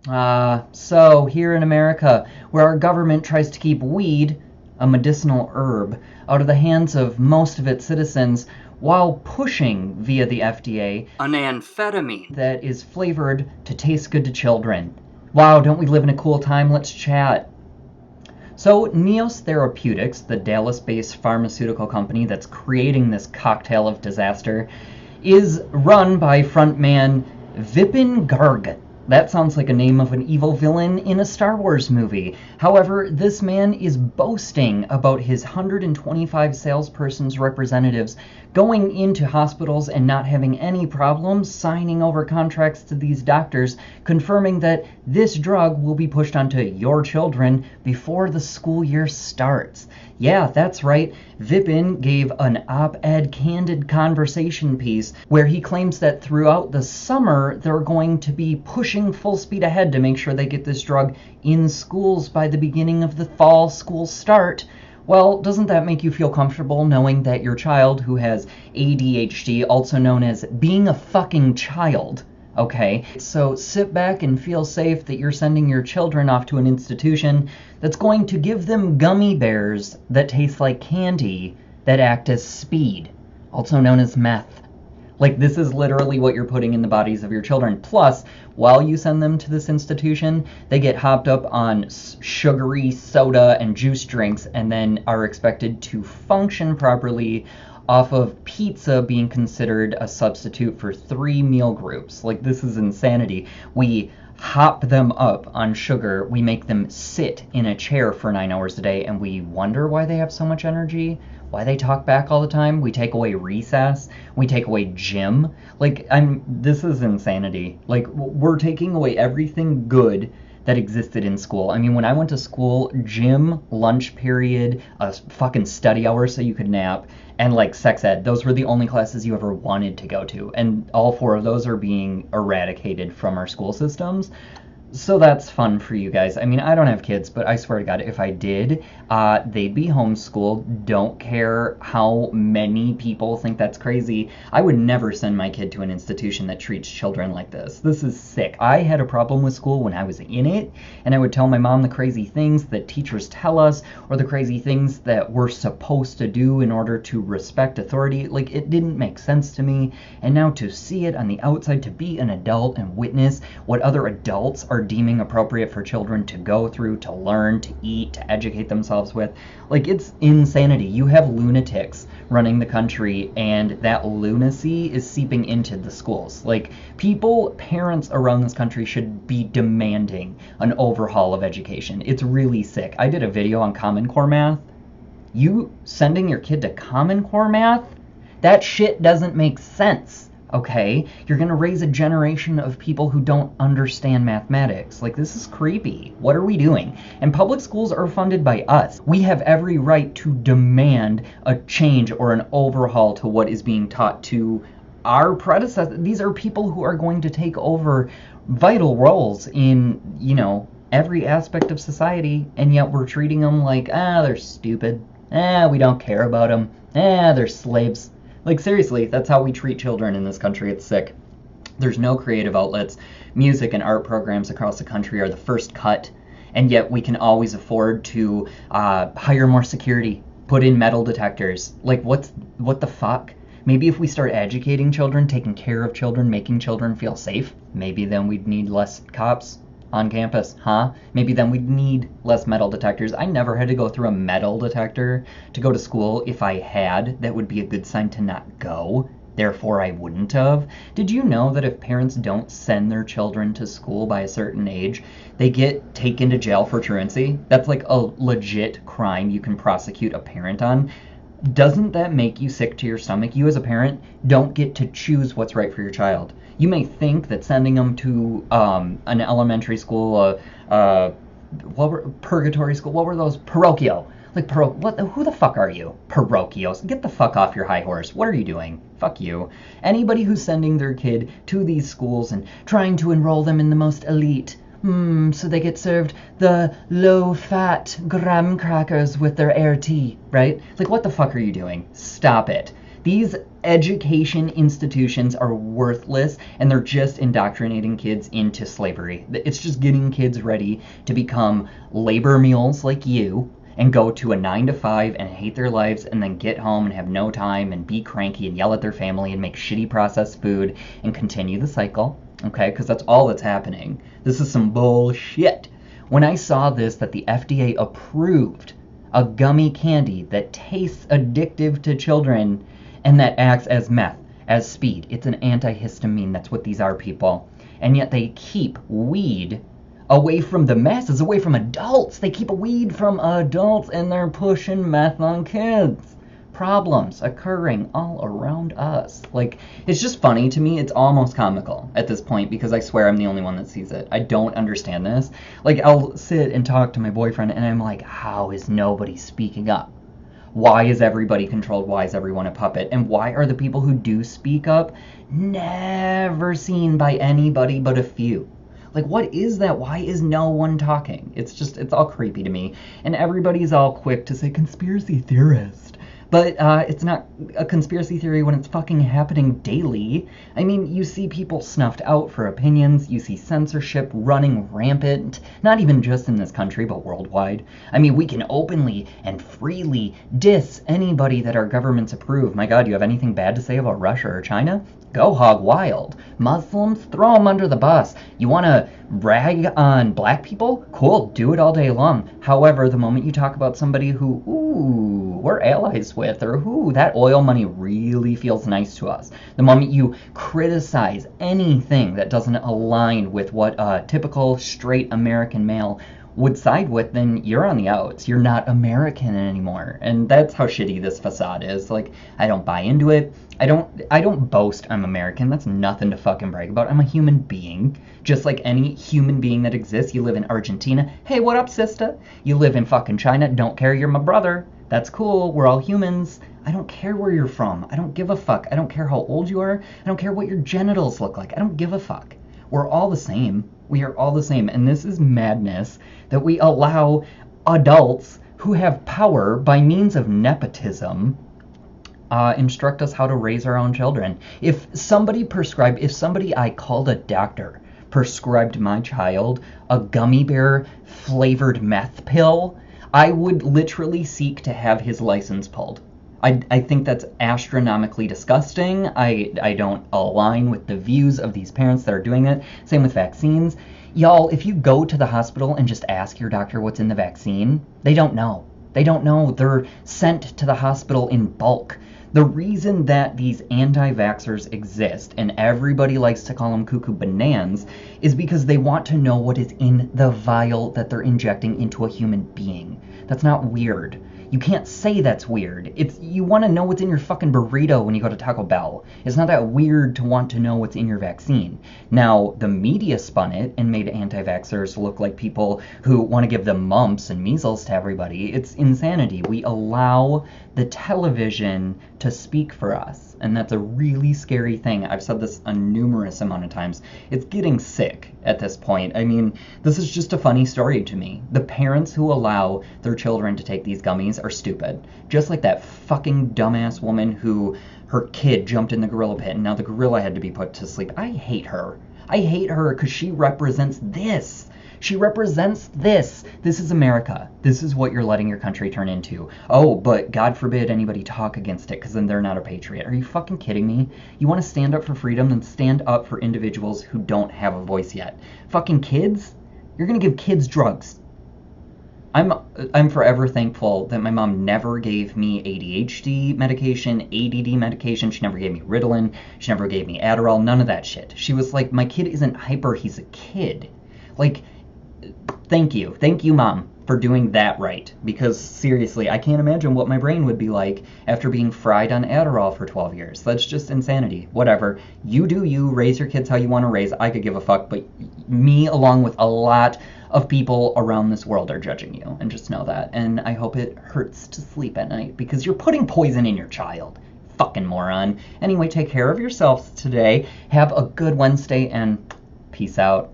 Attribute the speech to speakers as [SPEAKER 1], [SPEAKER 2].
[SPEAKER 1] So here in America, where our government tries to keep weed, a medicinal herb, out of the hands of most of its citizens, while pushing via the FDA an amphetamine that is flavored to taste good to children. Wow, don't we live in a cool time? Let's chat. So, Neos Therapeutics, the Dallas based pharmaceutical company that's creating this cocktail of disaster, is run by frontman Vipin Garg. That sounds like a name of an evil villain in a Star Wars movie. However, this man is boasting about his 125 salesperson's representatives going into hospitals and not having any problems signing over contracts to these doctors, confirming that this drug will be pushed onto your children before the school year starts. Yeah, that's right. Vipin gave an op-ed candid conversation piece where he claims that throughout the summer they're going to be pushing full speed ahead to make sure they get this drug in schools by the beginning of the fall school start. Well, doesn't that make you feel comfortable knowing that your child who has ADHD, also known as being a fucking child, okay? So sit back and feel safe that you're sending your children off to an institution that's going to give them gummy bears that taste like candy that act as speed, also known as meth. Like, this is literally what you're putting in the bodies of your children. Plus, while you send them to this institution, they get hopped up on sugary soda and juice drinks and then are expected to function properly off of pizza being considered a substitute for 3 meal groups. Like, this is insanity. We hop them up on sugar, we make them sit in a chair for 9 hours a day, and we wonder why they have so much energy, why they talk back all the time. We take away recess, we take away gym. Like, this is insanity. Like, we're taking away everything good that existed in school. I mean, when I went to school, gym, lunch period, a fucking study hour so you could nap, and like sex ed, those were the only classes you ever wanted to go to. And all 4 of those are being eradicated from our school systems. So that's fun for you guys. I mean, I don't have kids, but I swear to God, if I did, they'd be homeschooled. Don't care how many people think that's crazy. I would never send my kid to an institution that treats children like this. This is sick. I had a problem with school when I was in it, and I would tell my mom the crazy things that teachers tell us, or the crazy things that we're supposed to do in order to respect authority. Like, it didn't make sense to me. And now to see it on the outside, to be an adult and witness what other adults are deeming appropriate for children to go through, to learn, to eat, to educate themselves with. Like, it's insanity. You have lunatics running the country, and that lunacy is seeping into the schools. Like, parents around this country should be demanding an overhaul of education. It's really sick. I did a video on Common Core math. You sending your kid to Common Core math? That shit doesn't make sense. Okay, you're gonna raise a generation of people who don't understand mathematics. Like, this is creepy. What are we doing? And public schools are funded by us. We have every right to demand a change or an overhaul to what is being taught to our predecessors. These are people who are going to take over vital roles in, every aspect of society, and yet we're treating them like, they're stupid. We don't care about them. They're slaves. Like, seriously, that's how we treat children in this country. It's sick. There's no creative outlets. Music and art programs across the country are the first cut, and yet we can always afford to hire more security, put in metal detectors. Like, what the fuck? Maybe if we start educating children, taking care of children, making children feel safe, maybe then we'd need less cops on campus, huh? Maybe then we'd need less metal detectors. I never had to go through a metal detector to go to school. If I had, that would be a good sign to not go. Therefore, I wouldn't have. Did you know that if parents don't send their children to school by a certain age, they get taken to jail for truancy? That's like a legit crime you can prosecute a parent on. Doesn't that make you sick to your stomach? You as a parent don't get to choose what's right for your child. You may think that sending them to an elementary school, purgatory school, what were those? Parochial. Like, who the fuck are you? Parochios. Get the fuck off your high horse. What are you doing? Fuck you. Anybody who's sending their kid to these schools and trying to enroll them in the most elite, so they get served the low-fat graham crackers with their air tea, right? Like, what the fuck are you doing? Stop it. These education institutions are worthless, and they're just indoctrinating kids into slavery. It's just getting kids ready to become labor mules like you and go to a 9 to 5 and hate their lives and then get home and have no time and be cranky and yell at their family and make shitty processed food and continue the cycle, okay? Because that's all that's happening. This is some bullshit. When I saw this, that the FDA approved a gummy candy that tastes addictive to children and that acts as meth, as speed. It's an antihistamine. That's what these are, people. And yet they keep weed away from the masses, away from adults. They keep weed from adults, and they're pushing meth on kids. Problems occurring all around us. Like, it's just funny to me. It's almost comical at this point, because I swear I'm the only one that sees it. I don't understand this. Like, I'll sit and talk to my boyfriend, and I'm like, how is nobody speaking up? Why is everybody controlled? Why is everyone a puppet? And why are the people who do speak up never seen by anybody but a few? Like, what is that? Why is no one talking? It's all creepy to me. And everybody's all quick to say conspiracy theorist. But it's not a conspiracy theory when it's fucking happening daily. I mean, you see people snuffed out for opinions. You see censorship running rampant, not even just in this country, but worldwide. I mean, we can openly and freely diss anybody that our governments approve. My God, you have anything bad to say about Russia or China? Go hog wild. Muslims, throw them under the bus. You want to rag on black people? Cool, do it all day long. However, the moment you talk about somebody who, we're allies with, or that oil money really feels nice to us, the moment you criticize anything that doesn't align with what a typical straight American male would side with, then you're on the outs. You're not American anymore. And that's how shitty this facade is. Like, I don't buy into it. I don't boast I'm American. That's nothing to fucking brag about. I'm a human being. Just like any human being that exists. You live in Argentina. Hey, what up, sister? You live in fucking China. Don't care, you're my brother. That's cool. We're all humans. I don't care where you're from. I don't give a fuck. I don't care how old you are. I don't care what your genitals look like. I don't give a fuck. We're all the same. We are all the same. And this is madness that we allow adults who have power by means of nepotism instruct us how to raise our own children. If somebody I called a doctor prescribed my child a gummy bear flavored meth pill, I would literally seek to have his license pulled. I think that's astronomically disgusting. I don't align with the views of these parents that are doing it. Same with vaccines. Y'all, if you go to the hospital and just ask your doctor what's in the vaccine, they don't know. They don't know. They're sent to the hospital in bulk. The reason that these anti-vaxxers exist, and everybody likes to call them cuckoo bananas, is because they want to know what is in the vial that they're injecting into a human being. That's not weird. You can't say that's weird. You want to know what's in your fucking burrito when you go to Taco Bell. It's not that weird to want to know what's in your vaccine. Now, the media spun it and made anti-vaxxers look like people who want to give the mumps and measles to everybody. It's insanity. We allow the television to speak for us, and that's a really scary thing. I've said this a numerous amount of times. It's getting sick at this point. I mean, this is just a funny story to me. The parents who allow their children to take these gummies are stupid. Just like that fucking dumbass woman who her kid jumped in the gorilla pit and now the gorilla had to be put to sleep. I hate her. I hate her because she represents this. She represents this. This is America. This is what you're letting your country turn into. Oh, but God forbid anybody talk against it, because then they're not a patriot. Are you fucking kidding me? You want to stand up for freedom, then stand up for individuals who don't have a voice yet. Fucking kids? You're going to give kids drugs. I'm forever thankful that my mom never gave me ADHD medication, ADD medication. She never gave me Ritalin. She never gave me Adderall. None of that shit. She was like, my kid isn't hyper. He's a kid. Like, thank you, Mom, for doing that right. Because seriously, I can't imagine what my brain would be like after being fried on Adderall for 12 years. That's just insanity. Whatever. You do you. Raise your kids how you want to raise. I could give a fuck. But me, along with a lot of people around this world, are judging you. And just know that. And I hope it hurts to sleep at night, because you're putting poison in your child. Fucking moron. Anyway, take care of yourselves today. Have a good Wednesday, and peace out.